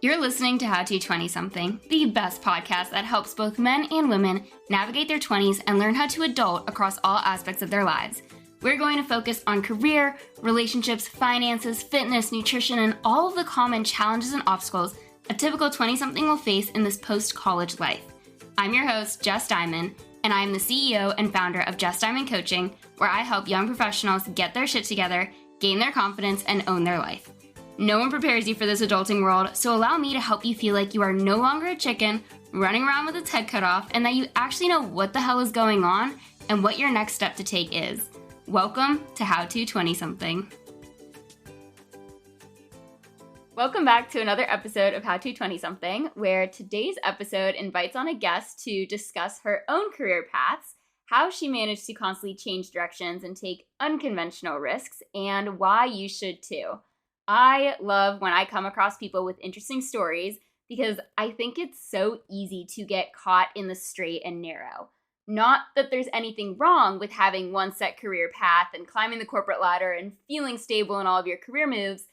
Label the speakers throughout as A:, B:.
A: You're listening to How to 20-something, the best podcast that helps both men and women navigate their 20s and learn how to adult across all aspects of their lives. We're going to focus on career, relationships, finances, fitness, nutrition, and all of the common challenges and obstacles a typical 20-something will face in this post-college life. I'm your host, Jess Diamond, and I am the CEO and founder of Jess Diamond Coaching, where I help young professionals get their shit together, gain their confidence, and own their life. No one prepares you for this adulting world, so allow me to help you feel like you are no longer a chicken running around with its head cut off, and that you actually know what the hell is going on and what your next step to take is. Welcome to How to 20-something. Welcome back to another episode of How to 20-something, where today's episode invites on a guest to discuss her own career paths, how she managed to constantly change directions and take unconventional risks, and why you should too. I love when I come across people with interesting stories because I think it's so easy to get caught in the straight and narrow. Not that there's anything wrong with having one set career path and climbing the corporate ladder and feeling stable in all of your career moves.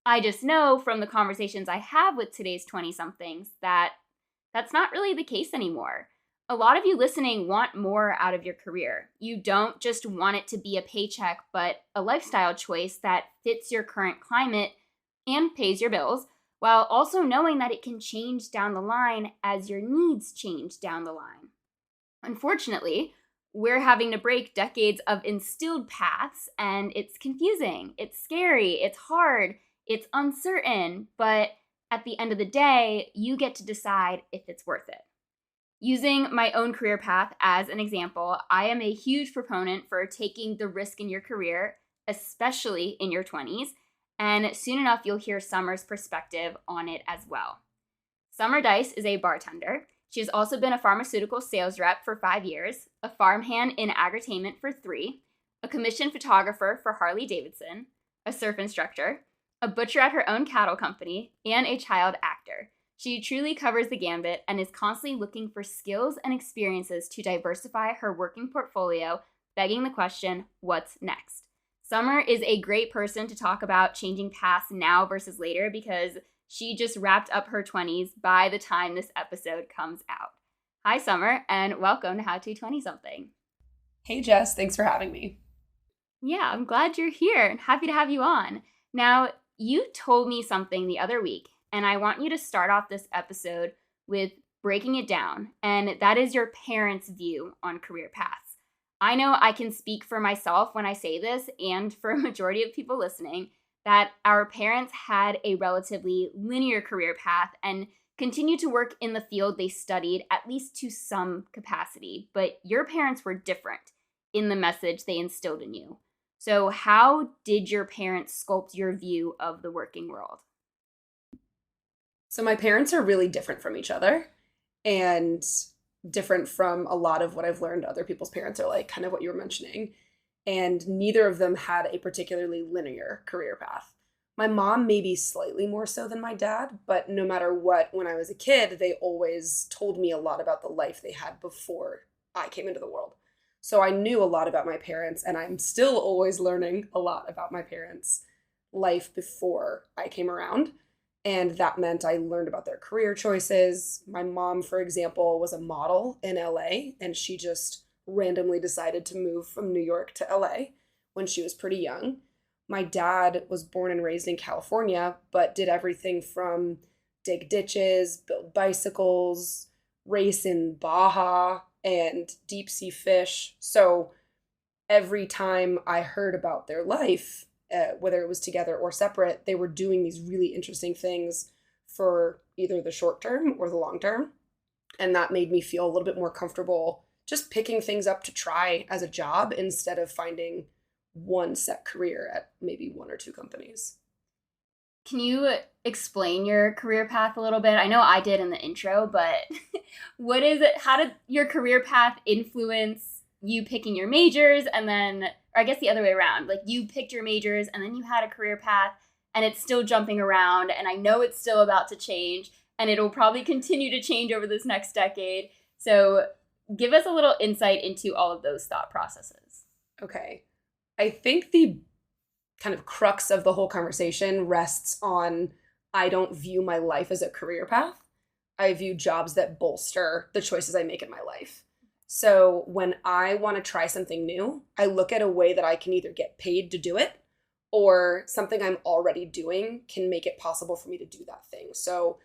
A: I just know from the conversations I have with today's 20-somethings that that's not really the case anymore. A lot of you listening want more out of your career. You don't just want it to be a paycheck, but a lifestyle choice that fits your current climate and pays your bills, while also knowing that it can change down the line as your needs change down the line. Unfortunately, we're having to break decades of instilled paths, and it's confusing, it's scary, it's hard, it's uncertain, but at the end of the day, you get to decide if it's worth it. Using my own career path as an example, I am a huge proponent for taking the risk in your career, especially in your 20s, and soon enough you'll hear Summer's perspective on it as well. Summer Dice is a bartender. She has also been a pharmaceutical sales rep for 5 years, a farmhand in agritainment for 3, a commissioned photographer for Harley Davidson, a surf instructor, a butcher at her own cattle company, and a child actor. She truly covers the gambit and is constantly looking for skills and experiences to diversify her working portfolio, begging the question, what's next? Summer is a great person to talk about changing paths now versus later because she just wrapped up her 20s by the time this episode comes out. Hi, Summer, and welcome to How to 20-something.
B: Hey, Jess. Thanks for having me.
A: Yeah, I'm glad you're here and happy to have you on. Now, you told me something the other week, and I want you to start off this episode with breaking it down, and that is your parents' view on career paths. I know I can speak for myself when I say this, and for a majority of people listening, that our parents had a relatively linear career path and continued to work in the field they studied, at least to some capacity. But your parents were different in the message they instilled in you. So how did your parents sculpt your view of the working world?
B: So my parents are really different from each other and different from a lot of what I've learned other people's parents are like, kind of what you were mentioning. And neither of them had a particularly linear career path. My mom maybe slightly more so than my dad, but no matter what, when I was a kid, they always told me a lot about the life they had before I came into the world. So I knew a lot about my parents, and I'm still always learning a lot about my parents' life before I came around. And that meant I learned about their career choices. My mom, for example, was a model in LA, and she just randomly decided to move from New York to LA when she was pretty young. My dad was born and raised in California, but did everything from dig ditches, build bicycles, race in Baja, and deep sea fish. So every time I heard about their life, whether it was together or separate, they were doing these really interesting things for either the short term or the long term. And that made me feel a little bit more comfortable just picking things up to try as a job instead of finding one set career at maybe 1 or 2 companies.
A: Can you explain your career path a little bit? I know I did in the intro, but what is it? How did your career path influence you picking your majors and then, or I guess the other way around, like you picked your majors and then you had a career path and it's still jumping around and I know it's still about to change and it'll probably continue to change over this next decade. So give us a little insight into all of those thought processes.
B: Okay. I think the kind of crux of the whole conversation rests on I don't view my life as a career path. I view jobs that bolster the choices I make in my life. So when I want to try something new, I look at a way that I can either get paid to do it or something I'm already doing can make it possible for me to do that thing. So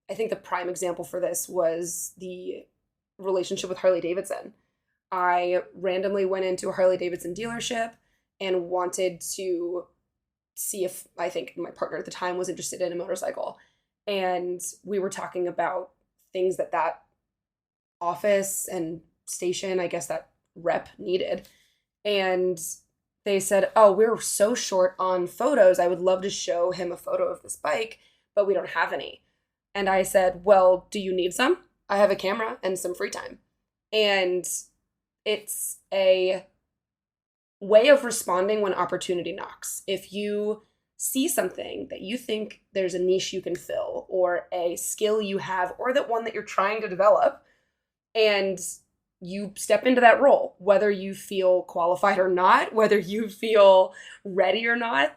B: I think the prime example for this was the relationship with Harley Davidson. I randomly went into a Harley Davidson dealership and wanted to see if, I think my partner at the time was interested in a motorcycle. And we were talking about things that office and station, I guess that rep needed. And they said, oh, we're so short on photos. I would love to show him a photo of this bike, but we don't have any. And I said, well, do you need some? I have a camera and some free time. And it's a way of responding when opportunity knocks. If you see something that you think there's a niche you can fill or a skill you have or that one that you're trying to develop, and you step into that role, whether you feel qualified or not, whether you feel ready or not.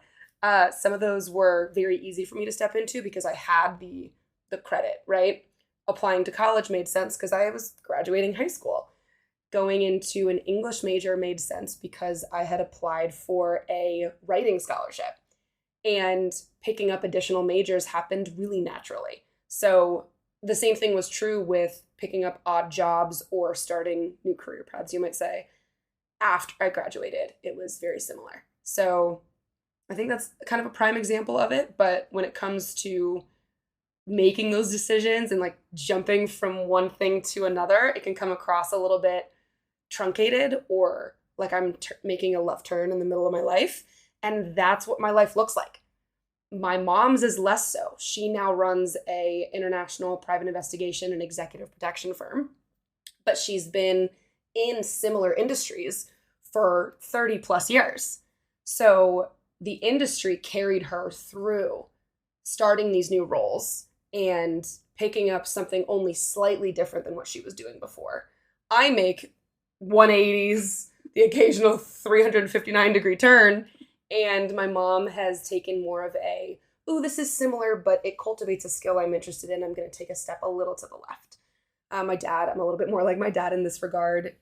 B: Some of those were very easy for me to step into because I had the credit, right? Applying to college made sense because I was graduating high school. Going into an English major made sense because I had applied for a writing scholarship. And picking up additional majors happened really naturally. So the same thing was true with picking up odd jobs or starting new career paths, you might say. After I graduated, it was very similar. So I think that's kind of a prime example of it. But when it comes to making those decisions and like jumping from one thing to another, it can come across a little bit truncated or like I'm making a left turn in the middle of my life. And that's what my life looks like. My mom's is less so. She now runs a international private investigation and executive protection firm, but she's been in similar industries for 30 plus years. So the industry carried her through starting these new roles and picking up something only slightly different than what she was doing before. I make 180s, the occasional 359-degree turn. And my mom has taken more of a, ooh, this is similar, but it cultivates a skill I'm interested in. I'm going to take a step a little to the left. My dad, I'm a little bit more like my dad in this regard.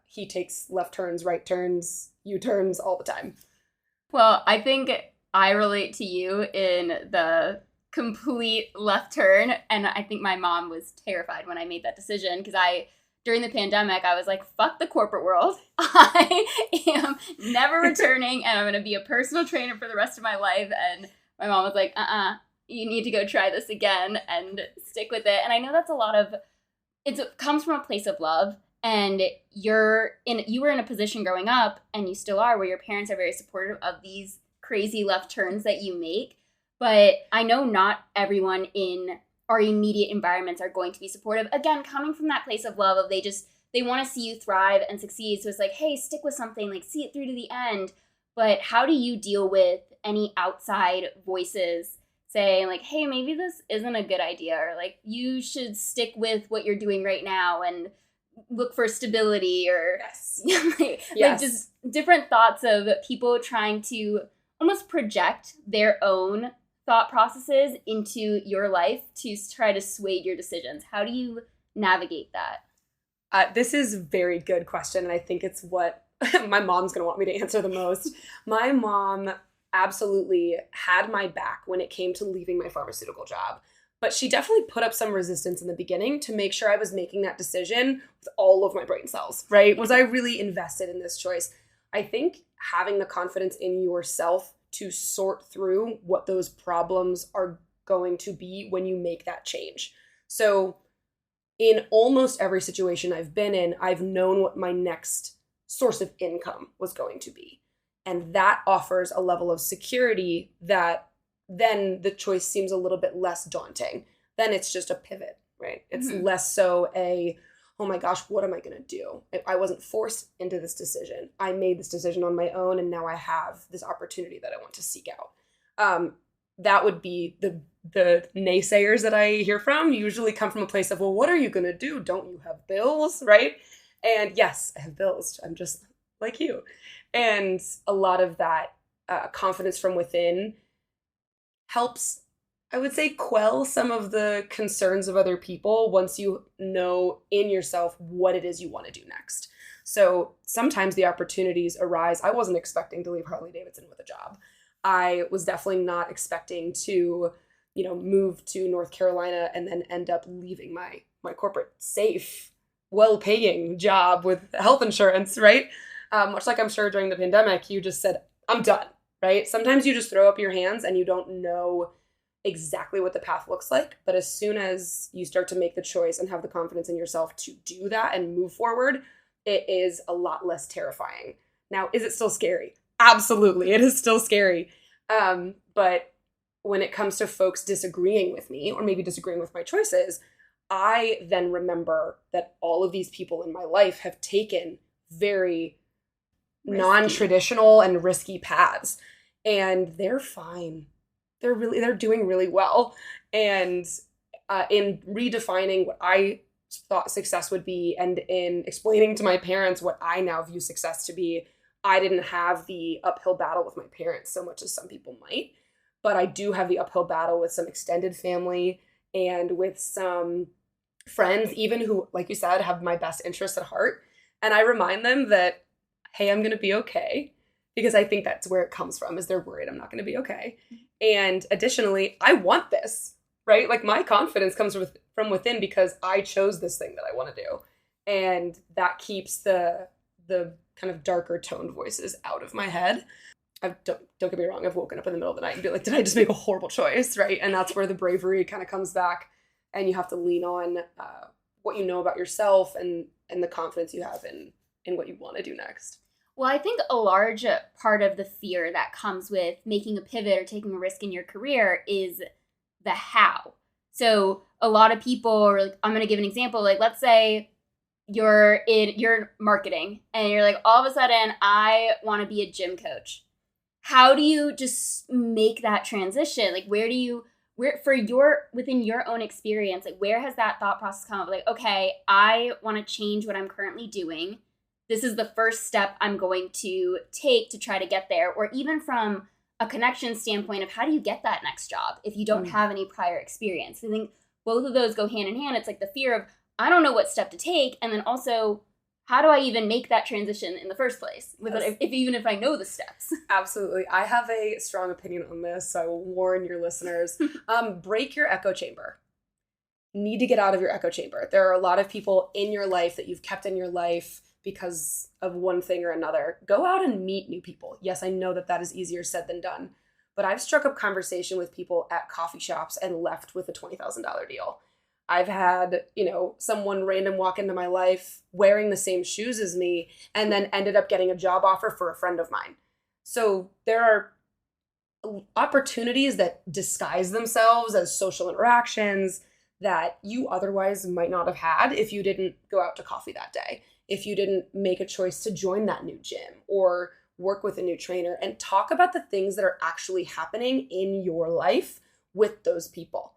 B: He takes left turns, right turns, U-turns all the time.
A: Well, I think I relate to you in the complete left turn. And I think my mom was terrified when I made that decision because during the pandemic, I was like, fuck the corporate world. I am never returning and I'm going to be a personal trainer for the rest of my life. And my mom was like, you need to go try this again and stick with it. And I know that's it comes from a place of love. And you were in a position growing up, and you still are, where your parents are very supportive of these crazy left turns that you make. But I know not everyone in our immediate environments are going to be supportive. Again, coming from that place of love of they want to see you thrive and succeed. So it's like, hey, stick with something, like see it through to the end. But how do you deal with any outside voices saying like, hey, maybe this isn't a good idea, or like you should stick with what you're doing right now and look for stability, or
B: Yes.
A: like just different thoughts of people trying to almost project their own thought processes into your life to try to sway your decisions. How do you navigate that?
B: This is a very good question, and I think it's what my mom's going to want me to answer the most. My mom absolutely had my back when it came to leaving my pharmaceutical job, but she definitely put up some resistance in the beginning to make sure I was making that decision with all of my brain cells, right? Was I really invested in this choice? I think having the confidence in yourself to sort through what those problems are going to be when you make that change. So in almost every situation I've been in, I've known what my next source of income was going to be. And that offers a level of security that then the choice seems a little bit less daunting. Then it's just a pivot, right? It's less so oh my gosh, what am I going to do? I wasn't forced into this decision. I made this decision on my own, and now I have this opportunity that I want to seek out. That would be the naysayers that I hear from usually come from a place of, well, what are you going to do? Don't you have bills, right? And yes, I have bills. I'm just like you. And a lot of that confidence from within helps I would say quell some of the concerns of other people once you know in yourself what it is you want to do next. So sometimes the opportunities arise. I wasn't expecting to leave Harley Davidson with a job. I was definitely not expecting to, move to North Carolina and then end up leaving my corporate safe, well-paying job with health insurance, right? Much like I'm sure during the pandemic, you just said, I'm done, right? Sometimes you just throw up your hands and you don't know exactly what the path looks like. But as soon as you start to make the choice and have the confidence in yourself to do that and move forward, it is a lot less terrifying. Now, is it still scary? Absolutely. It is still scary. But when it comes to folks disagreeing with me or maybe disagreeing with my choices, I then remember that all of these people in my life have taken very non-traditional and risky paths, and they're fine. They're doing really well. And in redefining what I thought success would be and in explaining to my parents what I now view success to be, I didn't have the uphill battle with my parents so much as some people might, but I do have the uphill battle with some extended family and with some friends, even who, like you said, have my best interests at heart. And I remind them that, hey, I'm going to be okay, because I think that's where it comes from, is they're worried I'm not going to be okay. And additionally, I want this, right? Like my confidence comes from within because I chose this thing that I want to do. And that keeps the kind of darker toned voices out of my head. Don't get me wrong, I've woken up in the middle of the night and be like, did I just make a horrible choice, right? And that's where the bravery kind of comes back, and you have to lean on what you know about yourself and the confidence you have in what you want to do next.
A: Well, I think a large part of the fear that comes with making a pivot or taking a risk in your career is the how. So a lot of people are like, I'm going to give an example. Like, let's say you're marketing and you're like, all of a sudden, I want to be a gym coach. How do you just make that transition? Like, within your own experience, like, where has that thought process come up? Like, okay, I want to change what I'm currently doing. This is the first step I'm going to take to try to get there. Or even from a connection standpoint of how do you get that next job if you don't have any prior experience? I think both of those go hand in hand. It's like the fear of, I don't know what step to take. And then also, how do I even make that transition in the first place? Even if I know the steps.
B: Absolutely. I have a strong opinion on this, so I will warn your listeners. Break your echo chamber. Need to get out of your echo chamber. There are a lot of people in your life that you've kept in your life because of one thing or another. Go out and meet new people. Yes, I know that is easier said than done, but I've struck up conversation with people at coffee shops and left with a $20,000 deal. I've had, someone random walk into my life wearing the same shoes as me and then ended up getting a job offer for a friend of mine. So there are opportunities that disguise themselves as social interactions that you otherwise might not have had if you didn't go out to coffee that day, if you didn't make a choice to join that new gym or work with a new trainer, and talk about the things that are actually happening in your life with those people.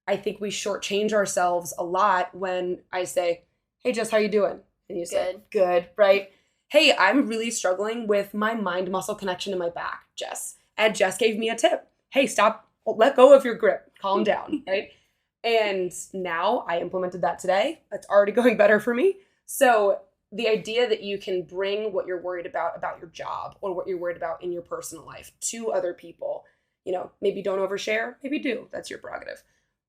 B: I think we shortchange ourselves a lot when I say, hey, Jess, how you doing? And you say, good, right? Hey, I'm really struggling with my mind-muscle connection in my back, Jess. And Jess gave me a tip. Hey, stop, let go of your grip, calm down, right? And now I implemented that today. It's already going better for me. So the idea that you can bring what you're worried about your job or what you're worried about in your personal life to other people, maybe don't overshare, maybe do, that's your prerogative.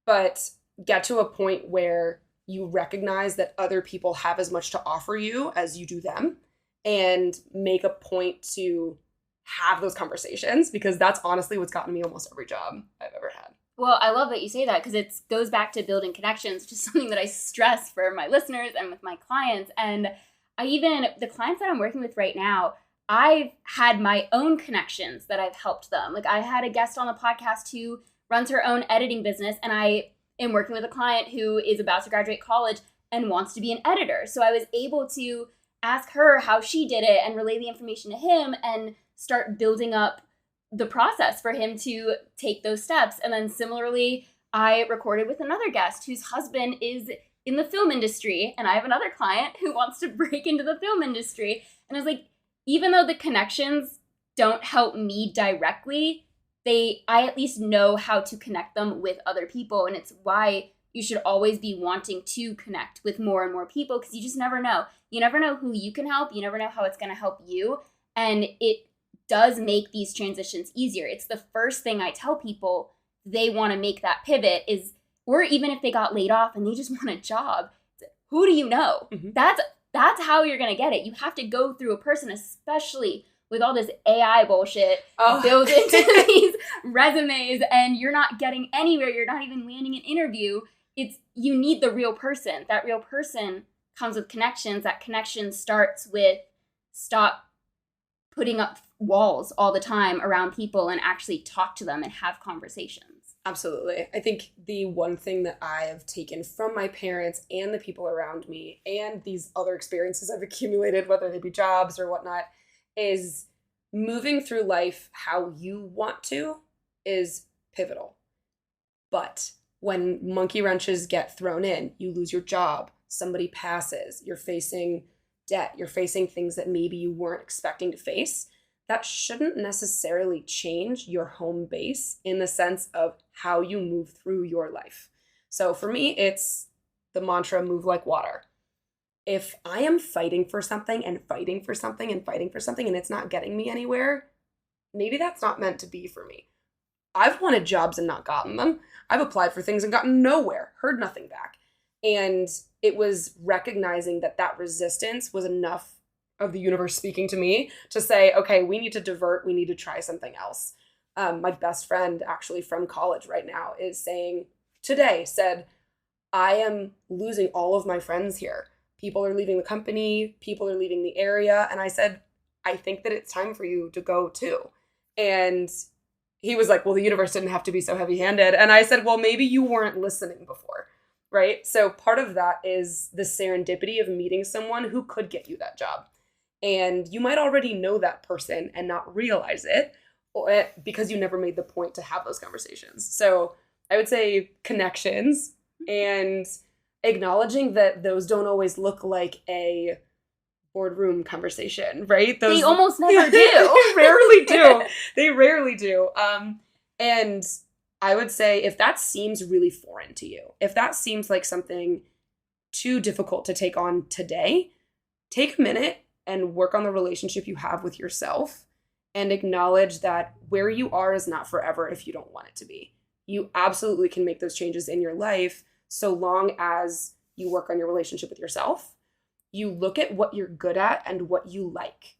B: But get to a point where you recognize that other people have as much to offer you as you do them, and make a point to have those conversations, because that's honestly what's gotten me almost every job I've ever had.
A: Well, I love that you say that, because it goes back to building connections, which is something that I stress for my listeners and with my clients. And the clients that I'm working with right now, I've had my own connections that I've helped them. Like, I had a guest on the podcast who runs her own editing business, and I am working with a client who is about to graduate college and wants to be an editor. So I was able to ask her how she did it and relay the information to him and start building up the process for him to take those steps. And then similarly, I recorded with another guest whose husband is in the film industry, and I have another client who wants to break into the film industry. And I was like, even though the connections don't help me directly, I at least know how to connect them with other people. And it's why you should always be wanting to connect with more and more people, because you just never know. You never know who you can help. You never know how it's going to help you. And it does make these transitions easier. It's the first thing I tell people they want to make that pivot is, or even if they got laid off and they just want a job, who do you know?
B: Mm-hmm.
A: That's how you're going to get it. You have to go through a person, especially with all this AI bullshit built into these resumes, and you're not getting anywhere. You're not even landing an interview. You need the real person. That real person comes with connections. That connection starts with stop putting up walls all the time around people and actually talk to them and have conversations.
B: Absolutely. I think the one thing that I have taken from my parents and the people around me and these other experiences I've accumulated, whether they be jobs or whatnot, is moving through life how you want to is pivotal. But when monkey wrenches get thrown in, you lose your job, somebody passes, you're facing debt, you're facing things that maybe you weren't expecting to face, that shouldn't necessarily change your home base in the sense of how you move through your life. So for me, it's the mantra, move like water. If I am fighting for something and fighting for something and fighting for something and it's not getting me anywhere, maybe that's not meant to be for me. I've wanted jobs and not gotten them. I've applied for things and gotten nowhere, heard nothing back. And it was recognizing that resistance was enough of the universe speaking to me to say, okay, we need to divert, we need to try something else. My best friend actually from college right now is saying, said, I am losing all of my friends here. People are leaving the company, people are leaving the area. And I said, I think that it's time for you to go too. And he was like, well, the universe didn't have to be so heavy-handed. And I said, well, maybe you weren't listening before, right? So part of that is the serendipity of meeting someone who could get you that job. And you might already know that person and not realize it because you never made the point to have those conversations. So I would say connections and acknowledging that those don't always look like a boardroom conversation, right?
A: They almost never do.
B: Rarely do. They rarely do. And I would say if that seems really foreign to you, if that seems like something too difficult to take on today, take a minute and work on the relationship you have with yourself and acknowledge that where you are is not forever if you don't want it to be. You absolutely can make those changes in your life so long as you work on your relationship with yourself. You look at what you're good at and what you like.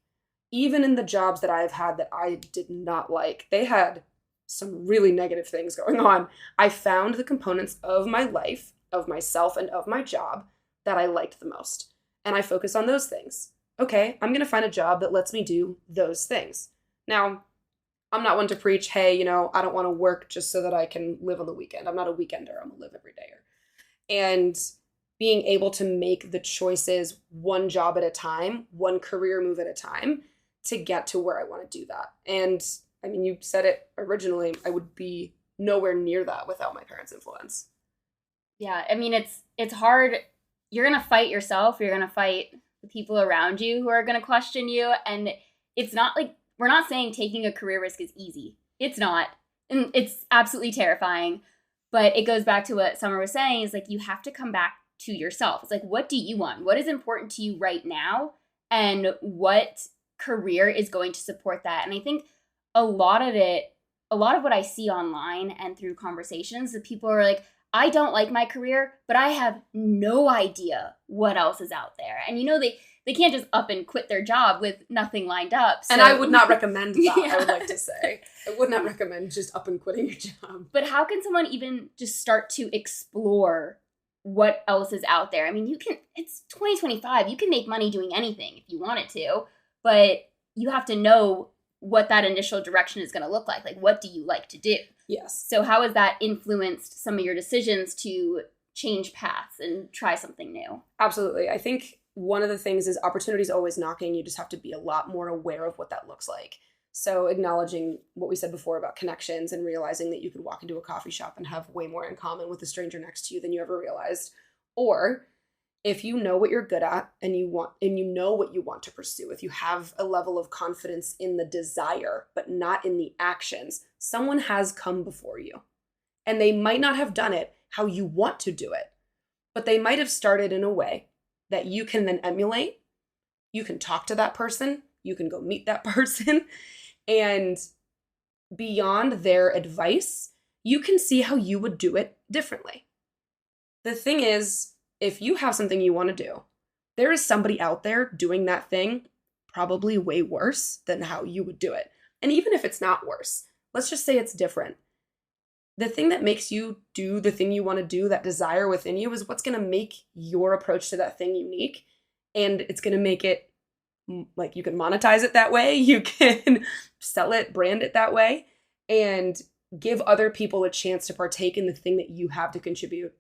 B: Even in the jobs that I've had that I did not like, they had some really negative things going on. I found the components of my life, of myself, and of my job that I liked the most. And I focus on those things. Okay, I'm going to find a job that lets me do those things. Now, I'm not one to preach, hey, I don't want to work just so that I can live on the weekend. I'm not a weekender. I'm a live every dayer. And being able to make the choices one job at a time, one career move at a time to get to where I want to do that. And I mean, you said it originally, I would be nowhere near that without my parents' influence.
A: Yeah, I mean, it's hard. You're going to fight yourself. You're going to fight the people around you who are going to question you. And it's not like, we're not saying taking a career risk is easy. It's not. And it's absolutely terrifying. But it goes back to what Summer was saying, is like, you have to come back to yourself. It's like, what do you want? What is important to you right now? And what career is going to support that? And I think a lot of what I see online and through conversations, that people are like, I don't like my career, but I have no idea what else is out there. And they can't just up and quit their job with nothing lined up. So.
B: And I would not recommend that,
A: Yeah.
B: I would like to say. I would not recommend just up and quitting your job.
A: But how can someone even just start to explore what else is out there? I mean, it's 2025. You can make money doing anything if you wanted to, but you have to know what that initial direction is going to look like. Like, what do you like to do?
B: Yes.
A: So how has that influenced some of your decisions to change paths and try something new?
B: Absolutely. I think one of the things is opportunity is always knocking. You just have to be a lot more aware of what that looks like. So acknowledging what we said before about connections and realizing that you could walk into a coffee shop and have way more in common with a stranger next to you than you ever realized. Or if you know what you're good at and you know what you want to pursue, if you have a level of confidence in the desire, but not in the actions, someone has come before you. And they might not have done it how you want to do it, but they might have started in a way that you can then emulate. You can talk to that person, you can go meet that person, and beyond their advice, you can see how you would do it differently. The thing is, if you have something you want to do, there is somebody out there doing that thing probably way worse than how you would do it. And even if it's not worse, let's just say it's different. The thing that makes you do the thing you want to do, that desire within you, is what's going to make your approach to that thing unique. And it's going to make it like you can monetize it that way. You can sell it, brand it that way, and give other people a chance to partake in the thing that you have to contribute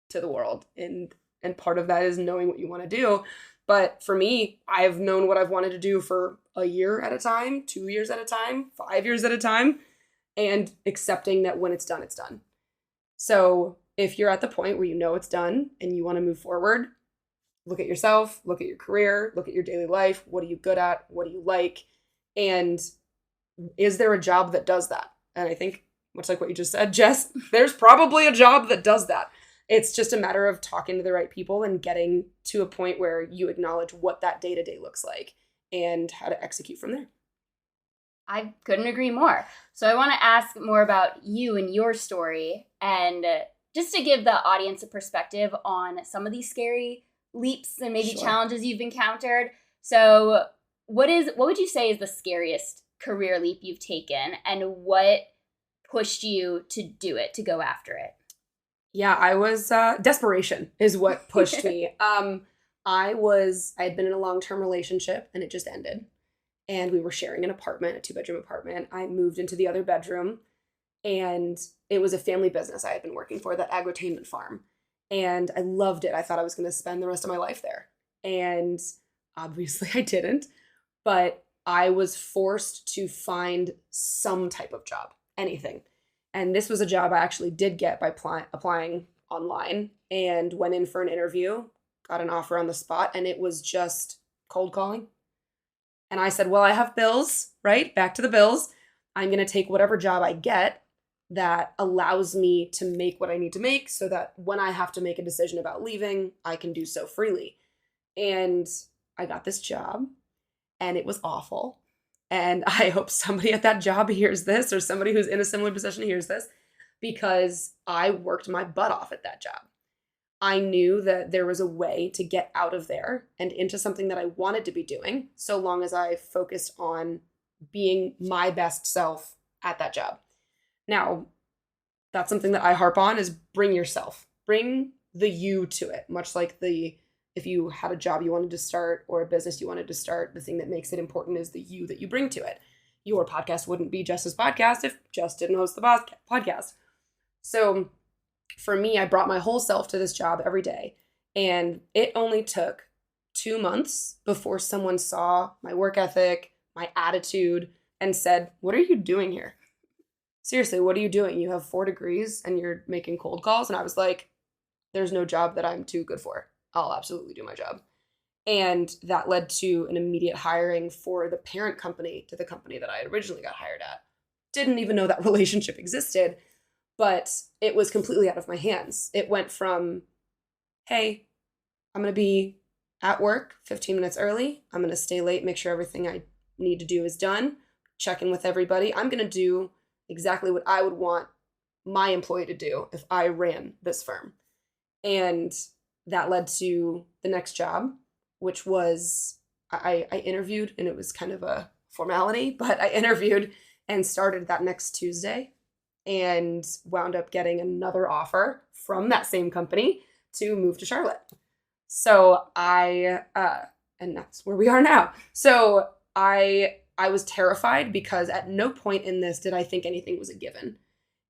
B: to the world. And part of that is knowing what you want to do. But for me, I've known what I've wanted to do for a year at a time, 2 years at a time, 5 years at a time, and accepting that when it's done, it's done. So if you're at the point where you know it's done and you want to move forward, look at yourself, look at your career, look at your daily life. What are you good at? What do you like? And is there a job that does that? And I think, much like what you just said, Jess, there's probably a job that does that. It's just a matter of talking to the right people and getting to a point where you acknowledge what that day-to-day looks like and how to execute from there.
A: I couldn't agree more. So I want to ask more about you and your story, and just to give the audience a perspective on some of these scary leaps and maybe challenges you've encountered. So what would you say is the scariest career leap you've taken, and what pushed you to do it, to go after it?
B: Yeah, I was, desperation is what pushed me. I had been in a long-term relationship and it just ended. And we were sharing an apartment, a 2-bedroom apartment. I moved into the other bedroom, and it was a family business I had been working for, that agritainment farm. And I loved it. I thought I was going to spend the rest of my life there. And obviously I didn't, but I was forced to find some type of job, anything. And this was a job I actually did get by applying online, and went in for an interview, got an offer on the spot, and it was just cold calling. And I said, well, I have bills, right? Back to the bills. I'm going to take whatever job I get that allows me to make what I need to make, so that when I have to make a decision about leaving, I can do so freely. And I got this job, and it was awful. And I hope somebody at that job hears this, or somebody who's in a similar position hears this, because I worked my butt off at that job. I knew that there was a way to get out of there and into something that I wanted to be doing, so long as I focused on being my best self at that job. Now, that's something that I harp on, is bring yourself. Bring the you to it, much like if you had a job you wanted to start or a business you wanted to start, the thing that makes it important is the you that you bring to it. Your podcast wouldn't be Jess's podcast if Jess didn't host the podcast. So for me, I brought my whole self to this job every day. And it only took 2 months before someone saw my work ethic, my attitude, and said, what are you doing here? Seriously, what are you doing? You have 4 degrees and you're making cold calls? And I was like, there's no job that I'm too good for. I'll absolutely do my job. And that led to an immediate hiring for the parent company to the company that I had originally got hired at. Didn't even know that relationship existed, but it was completely out of my hands. It went from, hey, I'm going to be at work 15 minutes early. I'm going to stay late, make sure everything I need to do is done, check in with everybody. I'm going to do exactly what I would want my employee to do if I ran this firm. And that led to the next job, which was I interviewed, and it was kind of a formality, but I interviewed and started that next Tuesday, and wound up getting another offer from that same company to move to Charlotte. So and that's where we are now. So I was terrified, because at no point in this did I think anything was a given.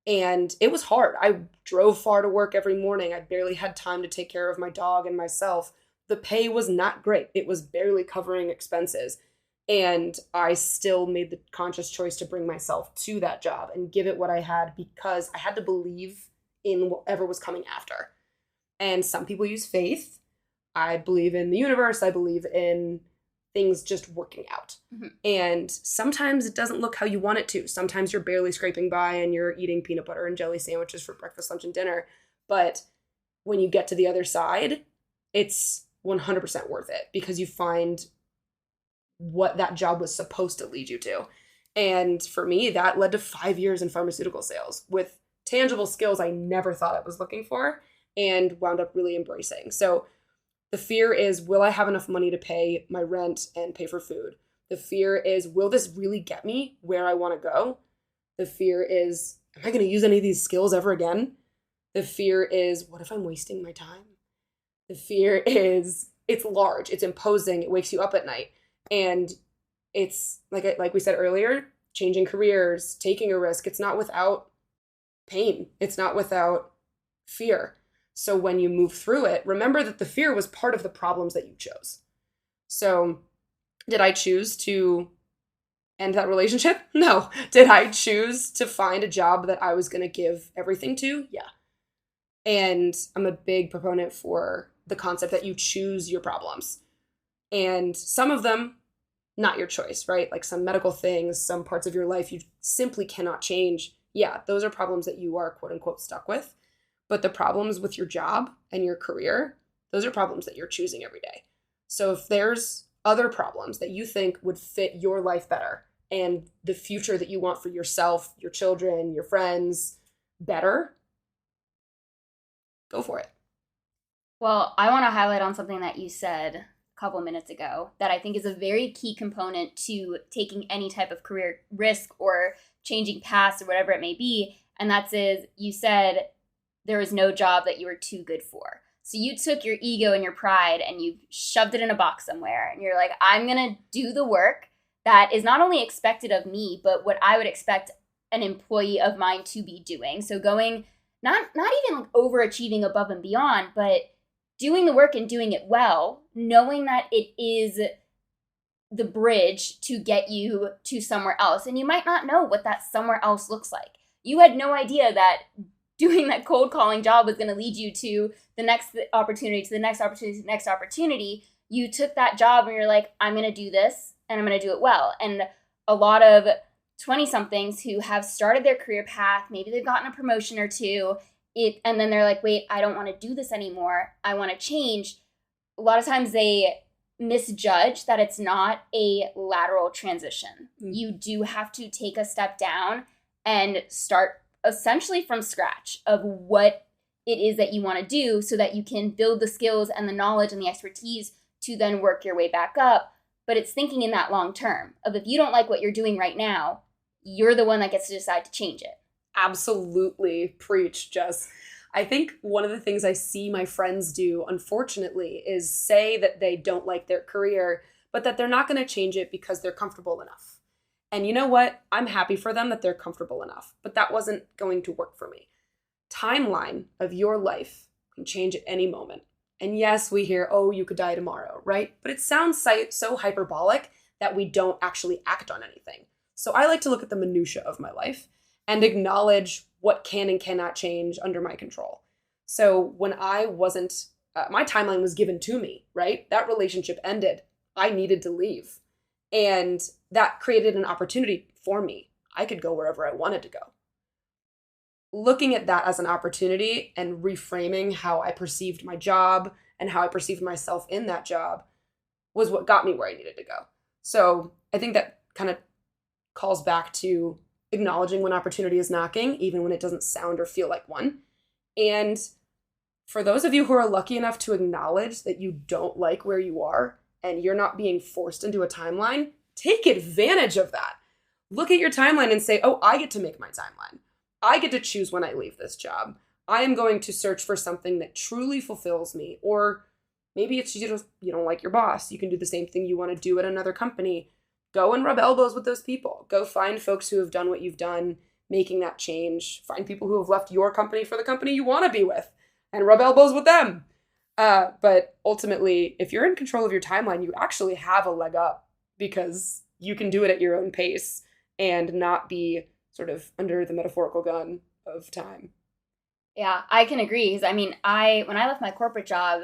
B: And it was hard. I drove far to work every morning. I barely had time to take care of my dog and myself. The pay was not great. It was barely covering expenses. And I still made the conscious choice to bring myself to that job and give it what I had, because I had to believe in whatever was coming after. And some people use faith. I believe in the universe. I believe in things just working out. Mm-hmm. And sometimes it doesn't look how you want it to. Sometimes you're barely scraping by and you're eating peanut butter and jelly sandwiches for breakfast, lunch, and dinner. But when you get to the other side, it's 100% worth it because you find what that job was supposed to lead you to. And for me, that led to 5 years in pharmaceutical sales with tangible skills I never thought I was looking for and wound up really embracing. So the fear is, will I have enough money to pay my rent and pay for food? The fear is, will this really get me where I want to go? The fear is, am I going to use any of these skills ever again? The fear is, what if I'm wasting my time? The fear is, it's large, it's imposing, it wakes you up at night. And it's, like we said earlier, changing careers, taking a risk. It's not without pain. It's not without fear. So when you move through it, remember that the fear was part of the problems that you chose. So did I choose to end that relationship? No. Did I choose to find a job that I was going to give everything to? Yeah. And I'm a big proponent for the concept that you choose your problems. And some of them, not your choice, right? Like some medical things, some parts of your life you simply cannot change. Yeah, those are problems that you are quote unquote stuck with. But the problems with your job and your career, those are problems that you're choosing every day. So if there's other problems that you think would fit your life better and the future that you want for yourself, your children, your friends better, go for it.
A: Well, I want to highlight on something that you said a couple minutes ago that I think is a very key component to taking any type of career risk or changing paths or whatever it may be. And that's you said there was no job that you were too good for. So you took your ego and your pride and you shoved it in a box somewhere. And you're like, I'm going to do the work that is not only expected of me, but what I would expect an employee of mine to be doing. So going, not even like overachieving above and beyond, but doing the work and doing it well, knowing that it is the bridge to get you to somewhere else. And you might not know what that somewhere else looks like. You had no idea that doing that cold calling job was going to lead you to the next opportunity, to the next opportunity, to the next opportunity. You took that job and you're like, I'm going to do this and I'm going to do it well. And a lot of 20-somethings who have started their career path, maybe they've gotten a promotion or two, and then they're like, wait, I don't want to do this anymore. I want to change. A lot of times they misjudge that it's not a lateral transition. Mm-hmm. You do have to take a step down and start essentially from scratch of what it is that you want to do so that you can build the skills and the knowledge and the expertise to then work your way back up. But it's thinking in that long term of if you don't like what you're doing right now, you're the one that gets to decide to change it.
B: Absolutely. Preach, Jess. I think one of the things I see my friends do, unfortunately, is say that they don't like their career, but that they're not going to change it because they're comfortable enough. And you know what? I'm happy for them that they're comfortable enough, but that wasn't going to work for me. Timeline of your life can change at any moment. And yes, we hear, oh, you could die tomorrow, right? But it sounds so hyperbolic that we don't actually act on anything. So I like to look at the minutia of my life and acknowledge what can and cannot change under my control. So when I wasn't, my timeline was given to me, right? That relationship ended. I needed to leave. And that created an opportunity for me. I could go wherever I wanted to go. Looking at that as an opportunity and reframing how I perceived my job and how I perceived myself in that job was what got me where I needed to go. So I think that kind of calls back to acknowledging when opportunity is knocking, even when it doesn't sound or feel like one. And for those of you who are lucky enough to acknowledge that you don't like where you are and you're not being forced into a timeline, take advantage of that. Look at your timeline and say, oh, I get to make my timeline. I get to choose when I leave this job. I am going to search for something that truly fulfills me. Or maybe it's you don't like your boss. You can do the same thing you want to do at another company. Go and rub elbows with those people. Go find folks who have done what you've done, making that change. Find people who have left your company for the company you want to be with and rub elbows with them. But ultimately, if you're in control of your timeline, you actually have a leg up because you can do it at your own pace and not be sort of under the metaphorical gun of time.
A: Yeah, I can agree. Because when I left my corporate job,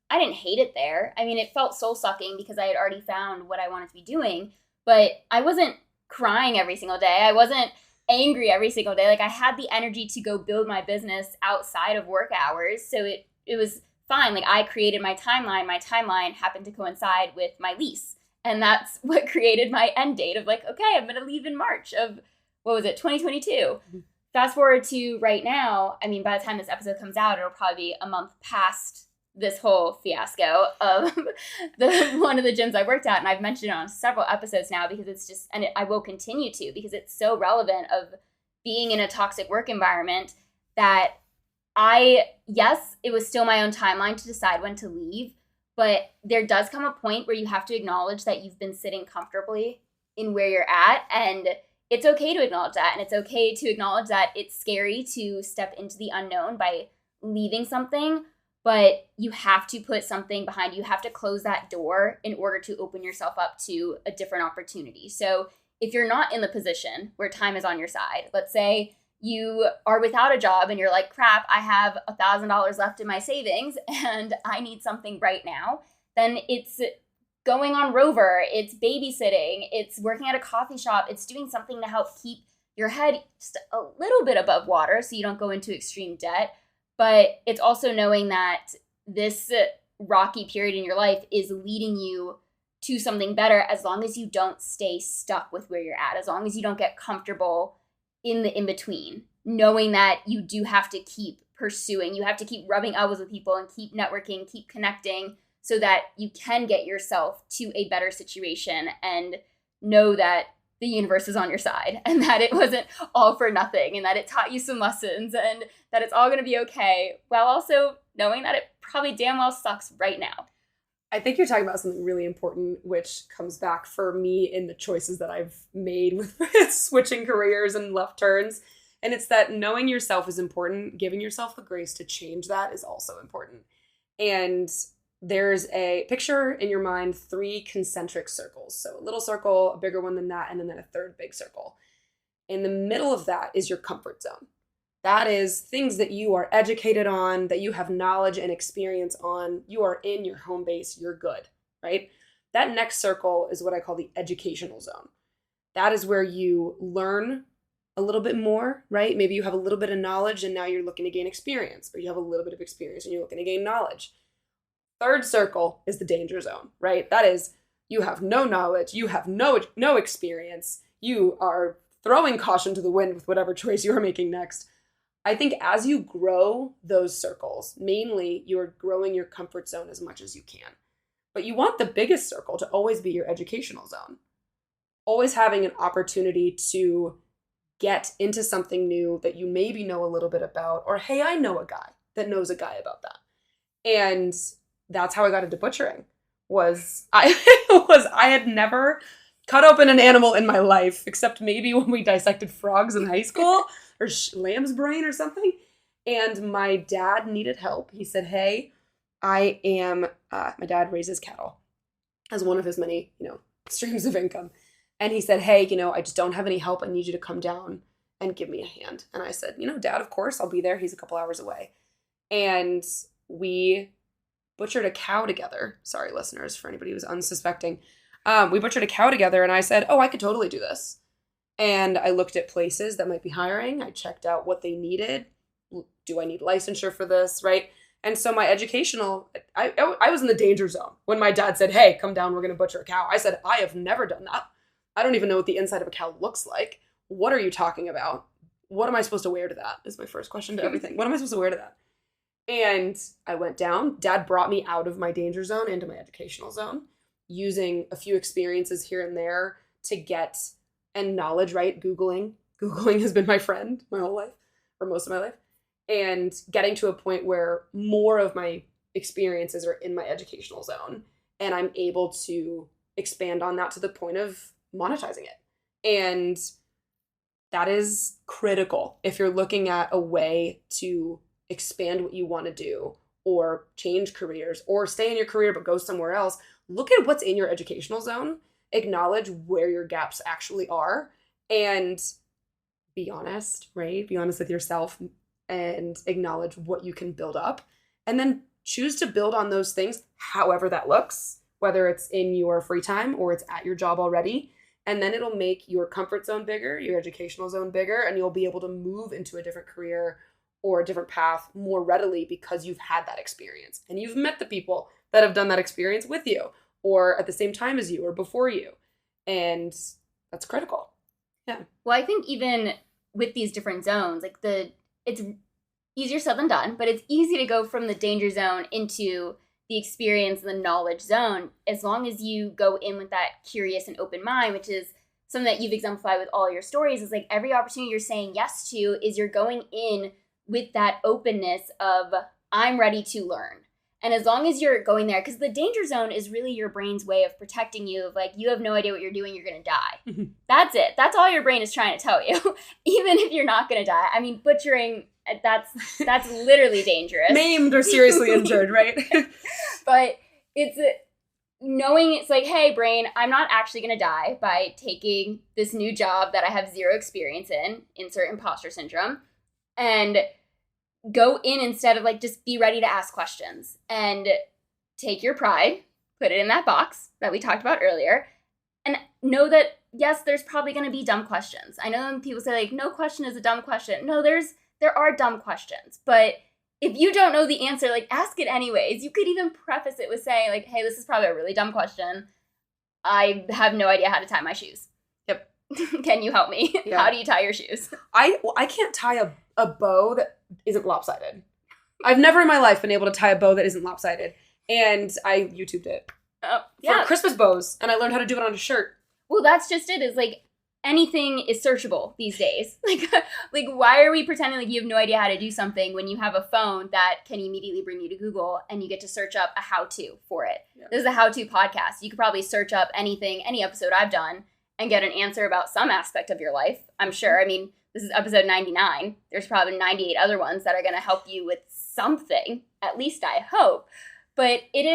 A: I didn't hate it there. I mean, it felt soul sucking because I had already found what I wanted to be doing, but I wasn't crying every single day. I wasn't angry every single day. Like, I had the energy to go build my business outside of work hours. So it was fine. Like, I created my timeline. My timeline happened to coincide with my lease. And that's what created my end date of like, okay, I'm going to leave in March of, what was it, 2022. Mm-hmm. Fast forward to right now, I mean, by the time this episode comes out, it'll probably be a month past this whole fiasco of one of the gyms I worked at. And I've mentioned it on several episodes now because it's just, and I will continue to, because it's so relevant of being in a toxic work environment that yes, it was still my own timeline to decide when to leave, but there does come a point where you have to acknowledge that you've been sitting comfortably in where you're at. And it's okay to acknowledge that. And it's okay to acknowledge that it's scary to step into the unknown by leaving something. But you have to put something behind you. You have to close that door in order to open yourself up to a different opportunity. So if you're not in the position where time is on your side, let's say you are without a job and you're like, crap, I have $1,000 left in my savings and I need something right now, then it's going on Rover, it's babysitting, it's working at a coffee shop, it's doing something to help keep your head just a little bit above water so you don't go into extreme debt. But it's also knowing that this rocky period in your life is leading you to something better as long as you don't stay stuck with where you're at, as long as you don't get comfortable in the in-between, knowing that you do have to keep pursuing, you have to keep rubbing elbows with people and keep networking, keep connecting so that you can get yourself to a better situation and know that the universe is on your side and that it wasn't all for nothing and that it taught you some lessons and that it's all going to be okay, while also knowing that it probably damn well sucks right now.
B: I think you're talking about something really important, which comes back for me in the choices that I've made with switching careers and left turns. And it's that knowing yourself is important. Giving yourself the grace to change that is also important. And there's a picture in your mind, 3 concentric circles. So a little circle, a bigger one than that, and then a third big circle. In the middle of that is your comfort zone. That is things that you are educated on, that you have knowledge and experience on. You are in your home base. You're good, right? That next circle is what I call the educational zone. That is where you learn a little bit more, right? Maybe you have a little bit of knowledge and now you're looking to gain experience, or you have a little bit of experience and you're looking to gain knowledge. Third circle is the danger zone, right? That is, you have no knowledge, you have no experience, you are throwing caution to the wind with whatever choice you are making next. I think as you grow those circles, mainly you're growing your comfort zone as much as you can. But you want the biggest circle to always be your educational zone. Always having an opportunity to get into something new that you maybe know a little bit about, or hey, I know a guy that knows a guy about that. And that's how I got into butchering. I had never cut open an animal in my life, except maybe when we dissected frogs in high school, or lamb's brain or something. And my dad needed help. He said, hey, my dad raises cattle as one of his many, streams of income. And he said, hey, I just don't have any help. I need you to come down and give me a hand. And I said, Dad, of course, I'll be there. He's a couple hours away. And we butchered a cow together. Sorry, listeners, for anybody who's unsuspecting. We butchered a cow together and I said, oh, I could totally do this. And I looked at places that might be hiring. I checked out what they needed. Do I need licensure for this, right? And so my educational, I was in the danger zone when my dad said, hey, come down, we're going to butcher a cow. I said, I have never done that. I don't even know what the inside of a cow looks like. What are you talking about? What am I supposed to wear to that? Is my first question to everything. What am I supposed to wear to that? And I went down. Dad brought me out of my danger zone into my educational zone, using a few experiences here and there to get and knowledge, right? Googling has been my friend my whole life, or most of my life, and getting to a point where more of my experiences are in my educational zone and I'm able to expand on that to the point of monetizing it. And that is critical if you're looking at a way to expand what you want to do, or change careers, or stay in your career but go somewhere else. Look at what's in your educational zone, acknowledge where your gaps actually are, and be honest, right? Be honest with yourself and acknowledge what you can build up, and then choose to build on those things, however that looks, whether it's in your free time or it's at your job already. And then it'll make your comfort zone bigger, your educational zone bigger, and you'll be able to move into a different career or a different path more readily because you've had that experience. And you've met the people that have done that experience with you or at the same time as you or before you. And that's critical. Yeah.
A: Well, I think even with these different zones, like it's easier said than done, but it's easy to go from the danger zone into the experience and the knowledge zone as long as you go in with that curious and open mind, which is something that you've exemplified with all your stories. Is like every opportunity you're saying yes to is you're going in with that openness of I'm ready to learn. And as long as you're going there, because the danger zone is really your brain's way of protecting you of like, you have no idea what you're doing, you're going to die. That's it. That's all your brain is trying to tell you, even if you're not going to die. I mean, butchering, that's literally dangerous.
B: Maimed or seriously injured, right?
A: But it's knowing it's like, hey, brain, I'm not actually going to die by taking this new job that I have zero experience in, insert imposter syndrome, and go in instead of like just be ready to ask questions and take your pride, put it in that box that we talked about earlier, and know that, yes, there's probably going to be dumb questions. I know when people say like, no question is a dumb question. No, there are dumb questions, but if you don't know the answer, like ask it anyways. You could even preface it with saying like, hey, this is probably a really dumb question. I have no idea how to tie my shoes.
B: Yep.
A: Can you help me? Yeah. How do you tie your shoes?
B: I can't tie a bow that isn't lopsided. I've never in my life been able to tie a bow that isn't lopsided. And I YouTubed it. For Christmas bows. And I learned how to do it on a shirt.
A: Well, that's just it. Is like anything is searchable these days. Like why are we pretending like you have no idea how to do something when you have a phone that can immediately bring you to Google and you get to search up a how-to for it? Yeah. This is a how-to podcast. You could probably search up anything, any episode I've done, and get an answer about some aspect of your life. I'm sure. I mean, this is episode 99. There's probably 98 other ones that are going to help you with something, at least I hope. But it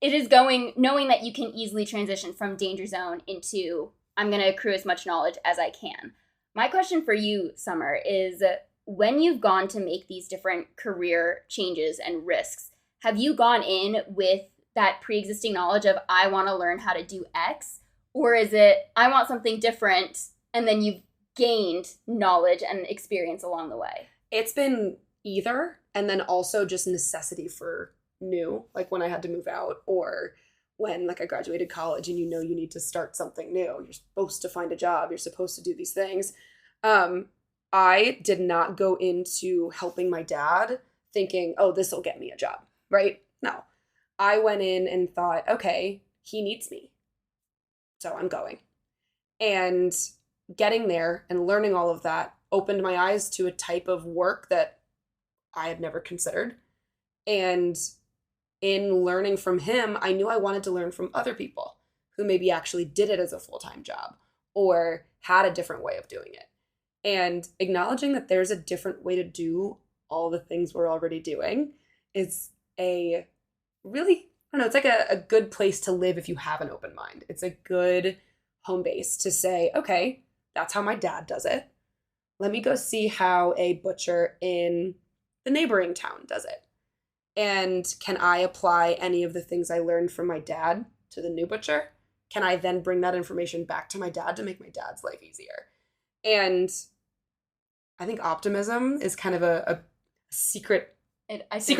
A: is knowing that you can easily transition from danger zone into I'm going to accrue as much knowledge as I can. My question for you, Summer, is when you've gone to make these different career changes and risks, have you gone in with that pre-existing knowledge of I want to learn how to do X? Or is it I want something different and then you've gained knowledge and experience along the way?
B: It's been either, and then also just necessity for new, like when I had to move out or when like I graduated college and you need to start something new. You're supposed to find a job. You're supposed to do these things. I did not go into helping my dad thinking, oh, this will get me a job, right? No. I went in and thought, okay, he needs me. So I'm going. And getting there and learning all of that opened my eyes to a type of work that I had never considered. And in learning from him, I knew I wanted to learn from other people who maybe actually did it as a full-time job or had a different way of doing it. And acknowledging that there's a different way to do all the things we're already doing is a really, I don't know, it's like a good place to live if you have an open mind. It's a good home base to say, okay, that's how my dad does it. Let me go see how a butcher in the neighboring town does it. And can I apply any of the things I learned from my dad to the new butcher? Can I then bring that information back to my dad to make my dad's life easier? And I think optimism is kind of a secret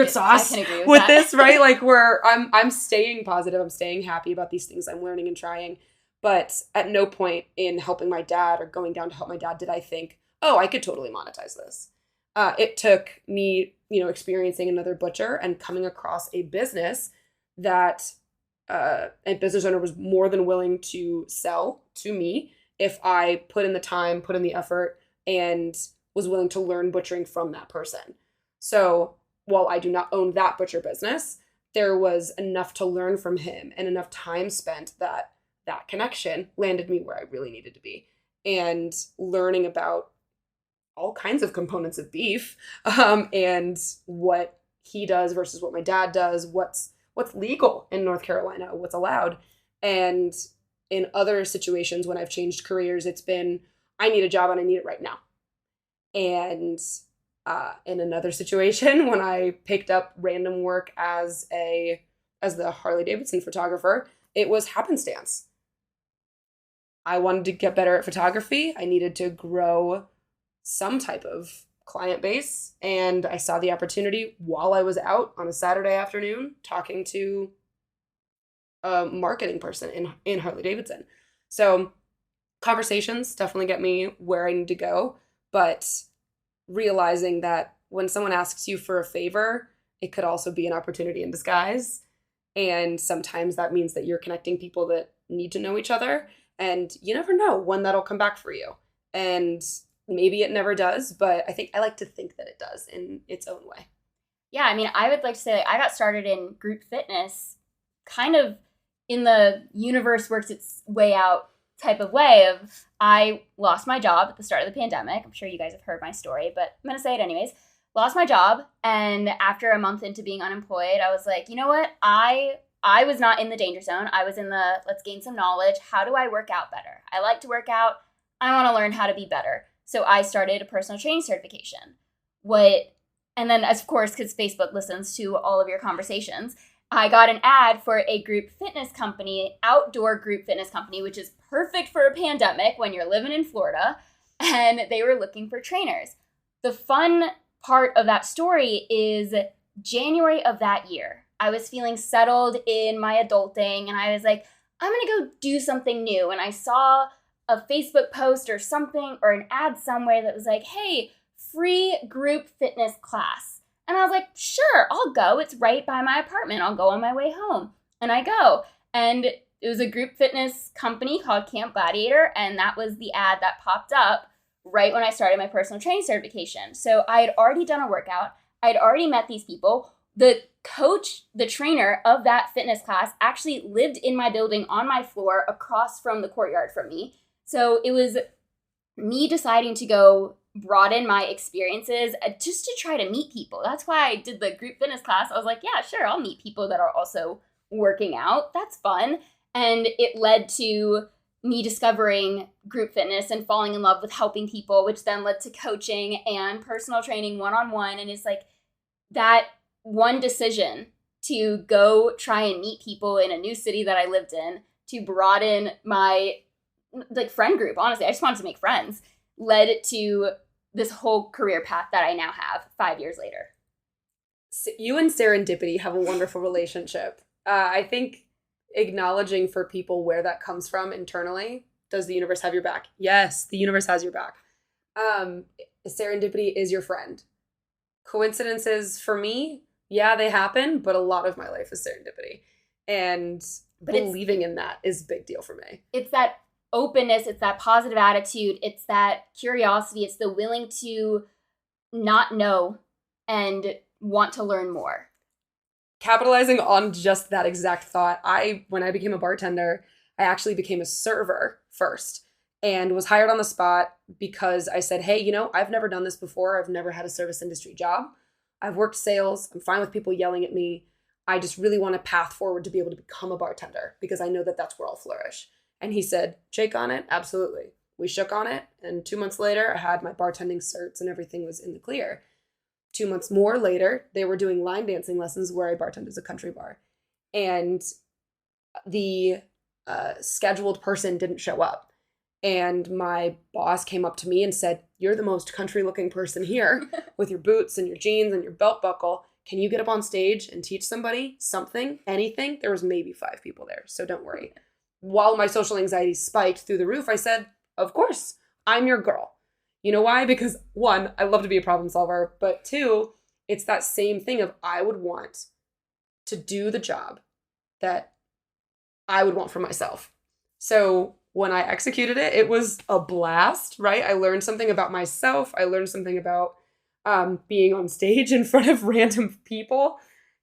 B: sauce
A: I can agree
B: with
A: that.
B: this, right? Like I'm staying positive. I'm staying happy about these things I'm learning and trying. But at no point in helping my dad or going down to help my dad did I think, oh, I could totally monetize this. It took me, experiencing another butcher and coming across a business that a business owner was more than willing to sell to me if I put in the time, put in the effort, and was willing to learn butchering from that person. So while I do not own that butcher business, there was enough to learn from him and enough time spent that connection landed me where I really needed to be. And learning about all kinds of components of beef and what he does versus what my dad does, what's legal in North Carolina, what's allowed. And in other situations when I've changed careers, it's been, I need a job and I need it right now. And In another situation, when I picked up random work as the Harley Davidson photographer, it was happenstance. I wanted to get better at photography. I needed to grow some type of client base, and I saw the opportunity while I was out on a Saturday afternoon talking to a marketing person in Harley Davidson. So conversations definitely get me where I need to go, but realizing that when someone asks you for a favor, it could also be an opportunity in disguise. And sometimes that means that you're connecting people that need to know each other, and you never know when that'll come back for you. And maybe it never does, but I like to think that it does in its own way.
A: Yeah, I mean, I would like to say I got started in group fitness kind of in the universe works its way out type of way of I lost my job at the start of the pandemic. I'm sure you guys have heard my story, but I'm going to say it anyways. Lost my job, and after a month into being unemployed, I was like, you know what? I was not in the danger zone. I was in the let's gain some knowledge. How do I work out better? I like to work out. I want to learn how to be better. So I started a personal training certification. And then, of course, because Facebook listens to all of your conversations, I got an ad for a group fitness company, outdoor group fitness company, which is perfect for a pandemic when you're living in Florida, and they were looking for trainers. The fun part of that story is January of that year. I was feeling settled in my adulting, and I was like, I'm going to go do something new. And I saw a Facebook post or something or an ad somewhere that was like, hey, free group fitness class. And I was like, sure, I'll go. It's right by my apartment. I'll go on my way home. And I go. And it was a group fitness company called Camp Gladiator. And that was the ad that popped up right when I started my personal training certification. So I had already done a workout. I had already met these people. The coach, the trainer of that fitness class actually lived in my building on my floor across from the courtyard from me. So it was me deciding to go broaden my experiences just to try to meet people. That's why I did the group fitness class. I was like, yeah, sure, I'll meet people that are also working out. That's fun. And it led to me discovering group fitness and falling in love with helping people, which then led to coaching and personal training one-on-one. And it's like that one decision to go try and meet people in a new city that I lived in, to broaden my friend group. Honestly, I just wanted to make friends, led to this whole career path that I now have 5 years later.
B: You and serendipity have a wonderful relationship. I think acknowledging for people where that comes from internally. Does the universe have your back? Yes, the universe has your back. Serendipity is your friend. Coincidences, for me, yeah, they happen, but a lot of my life is serendipity. And believing in that is a big deal for me.
A: It's that openness, it's that positive attitude, it's that curiosity, it's the willing to not know and want to learn more.
B: Capitalizing on just that exact thought, when I became a bartender, I actually became a server first and was hired on the spot because I said, hey, I've never done this before. I've never had a service industry job. I've worked sales. I'm fine with people yelling at me. I just really want a path forward to be able to become a bartender because I know that that's where I'll flourish. And he said, shake on it? Absolutely. We shook on it. And 2 months later, I had my bartending certs and everything was in the clear. 2 months more later, they were doing line dancing lessons where I bartended as a country bar. And the scheduled person didn't show up. And my boss came up to me and said, you're the most country looking person here with your boots and your jeans and your belt buckle. Can you get up on stage and teach somebody something, anything? There was maybe 5 people there, so don't worry. While my social anxiety spiked through the roof, I said, of course, I'm your girl. You know why? Because 1, I love to be a problem solver, but 2, it's that same thing of I would want to do the job that I would want for myself. So when I executed it, it was a blast, right? I learned something about myself. I learned something about being on stage in front of random people.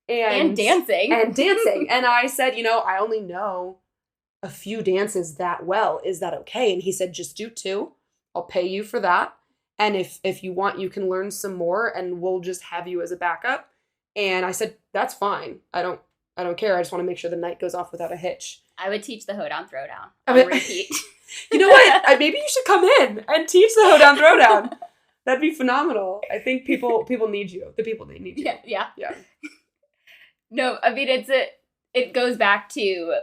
A: And dancing.
B: And I said, I only know a few dances that well. Is that okay? And he said, just do 2. I'll pay you for that. And if you want, you can learn some more and we'll just have you as a backup. And I said, that's fine. I don't care. I just want to make sure the night goes off without a hitch.
A: I would teach the hoedown throwdown on repeat.
B: You know what? Maybe you should come in and teach the hoedown throwdown. That'd be phenomenal. I think people need you. The people, they need you.
A: Yeah. No, I mean, it goes back to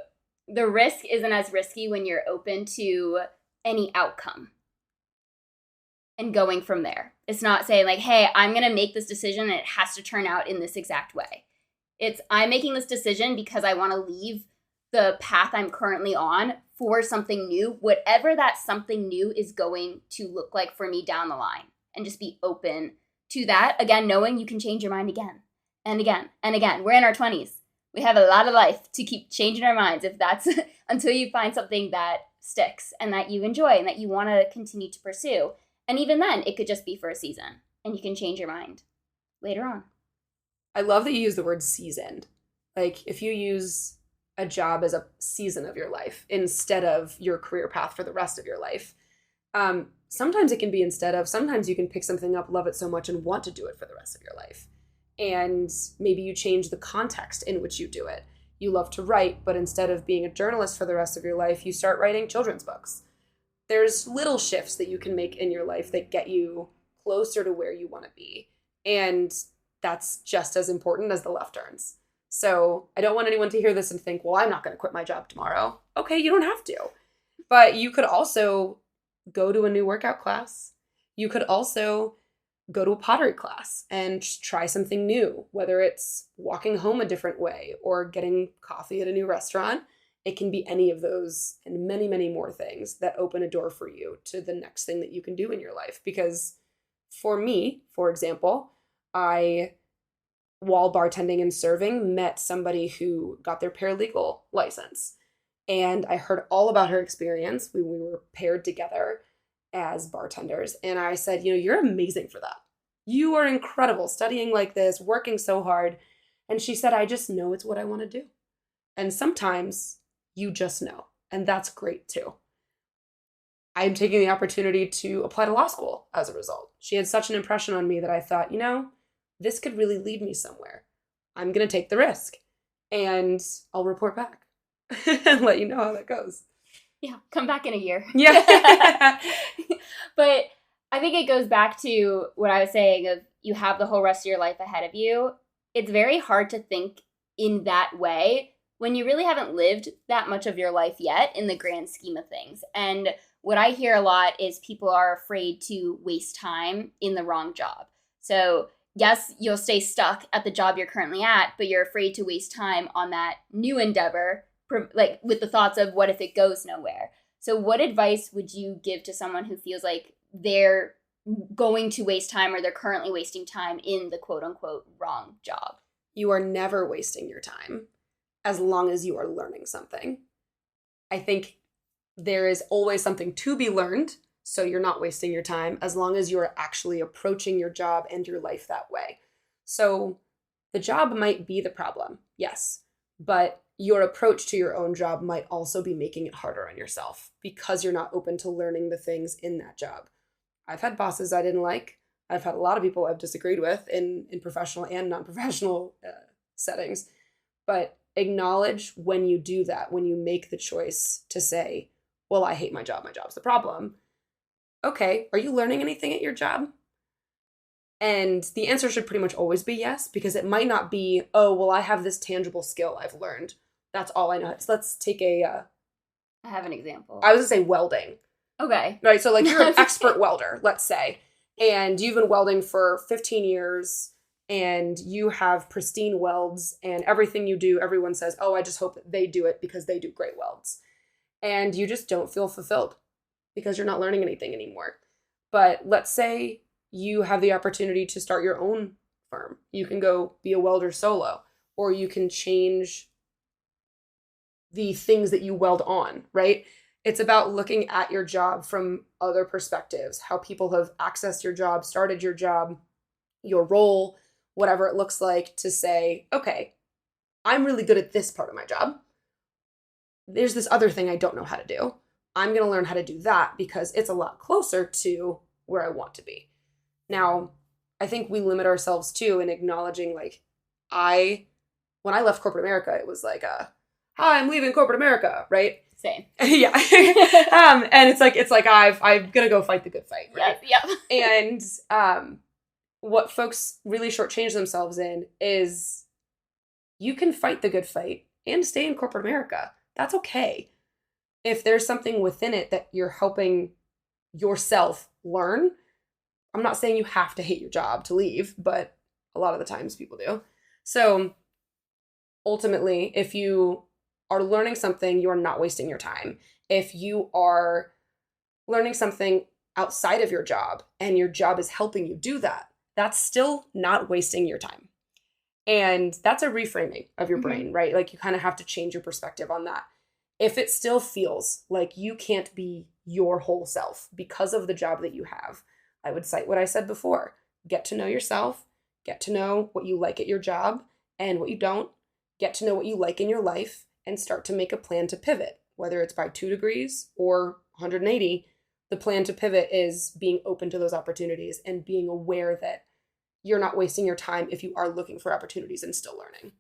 A: the risk isn't as risky when you're open to any outcome and going from there. It's not saying like, hey, I'm going to make this decision and it has to turn out in this exact way. It's I'm making this decision because I want to leave the path I'm currently on for something new, whatever that something new is going to look like for me down the line, and just be open to that. Again, knowing you can change your mind again and again and again. We're in our 20s. We have a lot of life to keep changing our minds if that's until you find something that sticks and that you enjoy and that you want to continue to pursue. And even then, it could just be for a season and you can change your mind later on.
B: I love that you use the word seasoned. Like if you use a job as a season of your life instead of your career path for the rest of your life. Sometimes it can be instead of, sometimes you can pick something up, love it so much and want to do it for the rest of your life. And maybe you change the context in which you do it. You love to write, but instead of being a journalist for the rest of your life, you start writing children's books. There's little shifts that you can make in your life that get you closer to where you want to be. And that's just as important as the left turns. So I don't want anyone to hear this and think, well, I'm not going to quit my job tomorrow. Okay, you don't have to. But you could also go to a new workout class. You could also go to a pottery class and try something new, whether it's walking home a different way or getting coffee at a new restaurant. It can be any of those and many, many more things that open a door for you to the next thing that you can do in your life. Because for me, for example, while bartending and serving, met somebody who got their paralegal license. And I heard all about her experience. We were paired together as bartenders. And I said, you're amazing for that. You are incredible studying like this, working so hard. And she said, I just know it's what I want to do. And sometimes you just know. And that's great too. I'm taking the opportunity to apply to law school as a result. She had such an impression on me that I thought, this could really lead me somewhere. I'm going to take the risk and I'll report back and let you know how that goes.
A: Yeah, come back in a year.
B: Yeah.
A: But I think it goes back to what I was saying of you have the whole rest of your life ahead of you. It's very hard to think in that way when you really haven't lived that much of your life yet in the grand scheme of things. And what I hear a lot is people are afraid to waste time in the wrong job. So yes, you'll stay stuck at the job you're currently at, but you're afraid to waste time on that new endeavor, like with the thoughts of what if it goes nowhere. So what advice would you give to someone who feels like they're going to waste time or they're currently wasting time in the quote unquote wrong job?
B: You are never wasting your time as long as you are learning something. I think there is always something to be learned. So you're not wasting your time as long as you're actually approaching your job and your life that way. So the job might be the problem, yes, but your approach to your own job might also be making it harder on yourself because you're not open to learning the things in that job. I've had bosses I didn't like. I've had a lot of people I've disagreed with in professional and non-professional settings. But acknowledge when you do that, when you make the choice to say, well, I hate my job. My job's the problem. Okay, are you learning anything at your job? And the answer should pretty much always be yes, because it might not be, oh, well, I have this tangible skill I've learned. That's all I know. So let's take
A: I have an example.
B: I was going to say welding.
A: Okay.
B: Right, so like you're an expert welder, let's say, and you've been welding for 15 years, and you have pristine welds, and everything you do, everyone says, oh, I just hope that they do it because they do great welds. And you just don't feel fulfilled because you're not learning anything anymore. But let's say you have the opportunity to start your own firm. You can go be a welder solo, or you can change the things that you weld on, right? It's about looking at your job from other perspectives, how people have accessed your job, started your job, your role, whatever it looks like, to say, okay, I'm really good at this part of my job. There's this other thing I don't know how to do. I'm going to learn how to do that because it's a lot closer to where I want to be. Now, I think we limit ourselves too in acknowledging, like, when I left corporate America, it was like, hi, I'm leaving corporate America, right?
A: Same.
B: Yeah. And it's like I'm gonna go fight the good fight, right?
A: Yep.
B: And what folks really shortchange themselves in is you can fight the good fight and stay in corporate America. That's okay. If there's something within it that you're helping yourself learn, I'm not saying you have to hate your job to leave, but a lot of the times people do. So ultimately, if you are learning something, you are not wasting your time. If you are learning something outside of your job and your job is helping you do that, that's still not wasting your time. And that's a reframing of your brain, right? Like you kind of have to change your perspective on that. If it still feels like you can't be your whole self because of the job that you have, I would cite what I said before. Get to know yourself, get to know what you like at your job and what you don't, get to know what you like in your life, and start to make a plan to pivot, whether it's by 2 degrees or 180. The plan to pivot is being open to those opportunities and being aware that you're not wasting your time if you are looking for opportunities and still learning.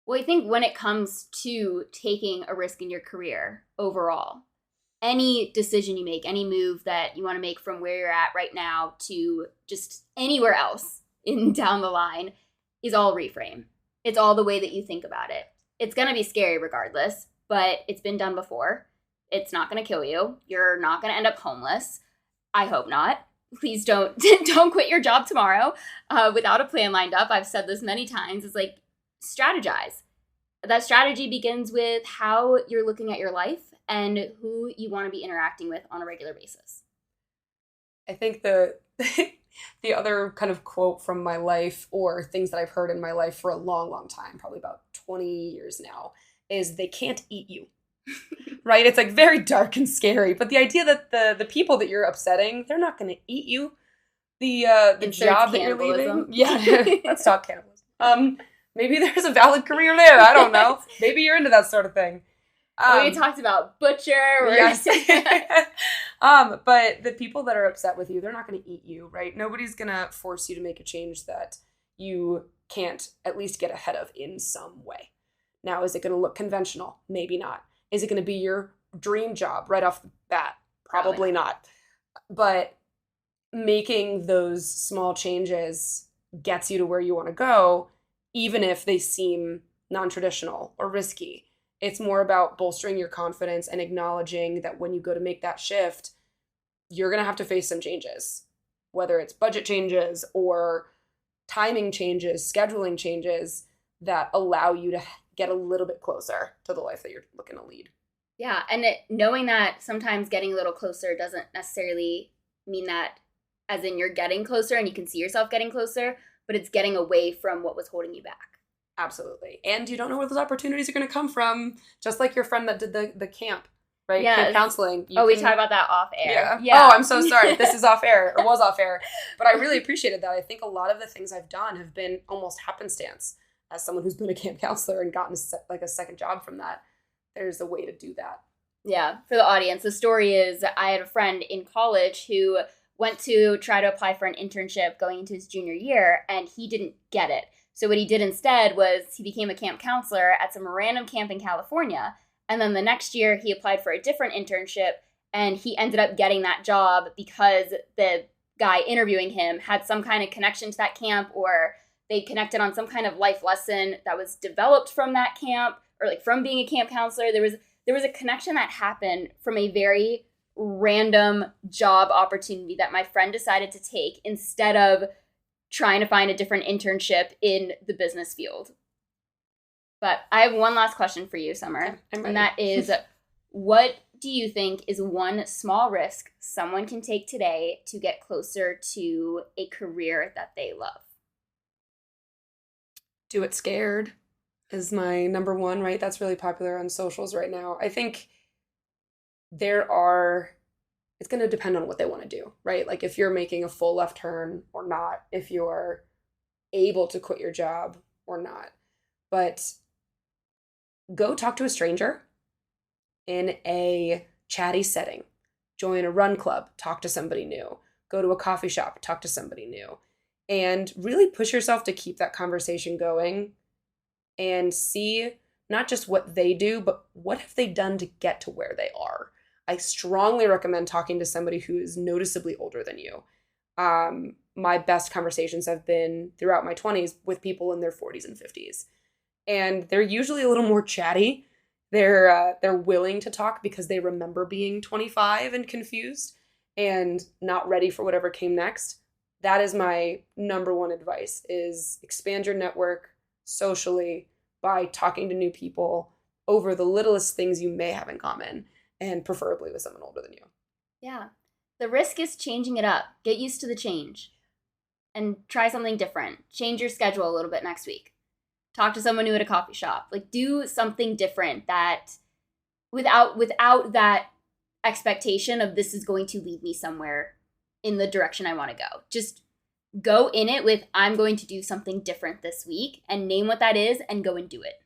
A: Well, I think when it comes to taking a risk in your career overall, any decision you make, any move that you want to make from where you're at right now to just anywhere else in down the line is all reframe. It's all the way that you think about it. It's going to be scary regardless, but it's been done before. It's not going to kill you. You're not going to end up homeless. I hope not. Please don't quit your job tomorrow without a plan lined up. I've said this many times. It's like, strategize. That strategy begins with how you're looking at your life and who you want to be interacting with on a regular basis.
B: I think the other kind of quote from my life, or things that I've heard in my life for a long, long time, probably about 20 years now, is they can't eat you. Right? It's like very dark and scary, but the idea that the people that you're upsetting, they're not going to eat you. The job that you're leaving. Yeah, let's talk cannibalism. Maybe there's a valid career there. I don't know. Maybe you're into that sort of thing.
A: We talked about butcher.
B: Yes. But the people that are upset with you, they're not going to eat you, right? Nobody's going to force you to make a change that you can't at least get ahead of in some way. Now, is it going to look conventional? Maybe not. Is it going to be your dream job right off the bat? Probably not. But making those small changes gets you to where you want to go, even if they seem non-traditional or risky. It's more about bolstering your confidence and acknowledging that when you go to make that shift, you're going to have to face some changes, whether it's budget changes or timing changes, scheduling changes that allow you to get a little bit closer to the life that you're looking to lead.
A: Yeah, and knowing that sometimes getting a little closer doesn't necessarily mean that as in you're getting closer and you can see yourself getting closer, but it's getting away from what was holding you back.
B: Absolutely. And you don't know where those opportunities are going to come from, just like your friend that did the camp, right?
A: Yes.
B: Camp counseling.
A: We talked about that off air.
B: Yeah. Oh, I'm so sorry. This is off air, or was off air. But I really appreciated that. I think a lot of the things I've done have been almost happenstance. As someone who's been a camp counselor and gotten a second job from that, there's a way to do that.
A: Yeah. For the audience, the story is I had a friend in college who went to try to apply for an internship going into his junior year, and he didn't get it. So what he did instead was he became a camp counselor at some random camp in California. And then the next year he applied for a different internship, and he ended up getting that job because the guy interviewing him had some kind of connection to that camp, or they connected on some kind of life lesson that was developed from that camp, or like from being a camp counselor. There was a connection that happened from a very random job opportunity that my friend decided to take instead of trying to find a different internship in the business field. But I have one last question for you, Summer.
B: Okay, I'm ready.
A: And that is, what do you think is one small risk someone can take today to get closer to a career that they love?
B: Do it scared is my number one, right? That's really popular on socials right now. I think it's going to depend on what they want to do, right? Like if you're making a full left turn or not, if you're able to quit your job or not. But go talk to a stranger in a chatty setting. Join a run club, talk to somebody new. Go to a coffee shop, talk to somebody new. And really push yourself to keep that conversation going and see not just what they do, but what have they done to get to where they are. I strongly recommend talking to somebody who is noticeably older than you. My best conversations have been throughout my 20s with people in their 40s and 50s. And they're usually a little more chatty. They're willing to talk because they remember being 25 and confused and not ready for whatever came next. That is my number one advice, is expand your network socially by talking to new people over the littlest things you may have in common, and preferably with someone older than you.
A: Yeah. The risk is changing it up. Get used to the change and try something different. Change your schedule a little bit next week. Talk to someone new at a coffee shop. Like, do something different that without that expectation of this is going to lead me somewhere in the direction I want to go. Just go in it with, I'm going to do something different this week, and name what that is and go and do it.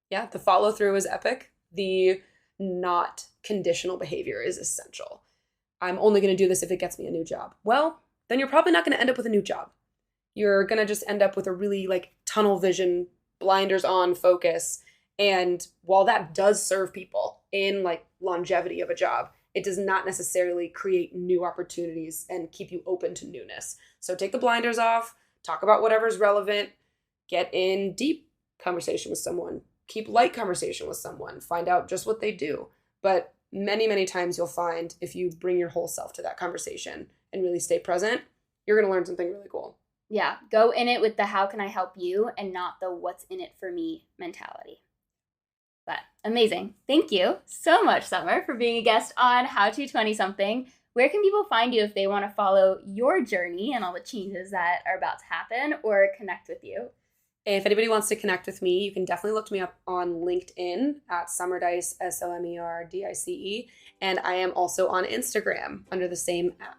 B: Yeah, the follow through is epic. The not conditional behavior is essential. I'm only going to do this if it gets me a new job. Well, then you're probably not going to end up with a new job. You're going to just end up with a really like tunnel vision, blinders on focus. And while that does serve people in like longevity of a job, it does not necessarily create new opportunities and keep you open to newness. So take the blinders off, talk about whatever's relevant, get in deep conversation with someone, keep light conversation with someone, find out just what they do. But many, many times you'll find if you bring your whole self to that conversation and really stay present, you're going to learn something really cool.
A: Yeah, go in it with the how can I help you and not the what's in it for me mentality. But amazing. Thank you so much, Summer, for being a guest on How to 20-something. Where can people find you if they want to follow your journey and all the changes that are about to happen or connect with you?
B: If anybody wants to connect with me, you can definitely look me up on LinkedIn at Summerdice, SOMERDICE. And I am also on Instagram under the same app.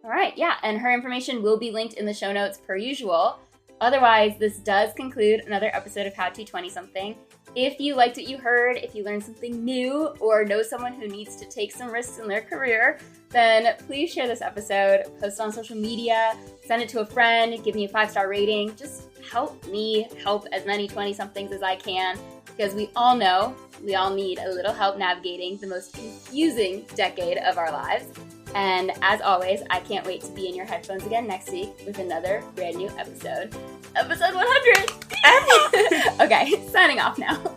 A: All right, yeah, and her information will be linked in the show notes per usual. Otherwise, this does conclude another episode of How to 20-something. If you liked what you heard, if you learned something new, or know someone who needs to take some risks in their career, then please share this episode, post it on social media, send it to a friend, give me a 5-star rating. Just help me help as many 20-somethings as I can, because we all know we all need a little help navigating the most confusing decade of our lives. And as always, I can't wait to be in your headphones again next week with another brand new episode. Episode 100! Okay, signing off now.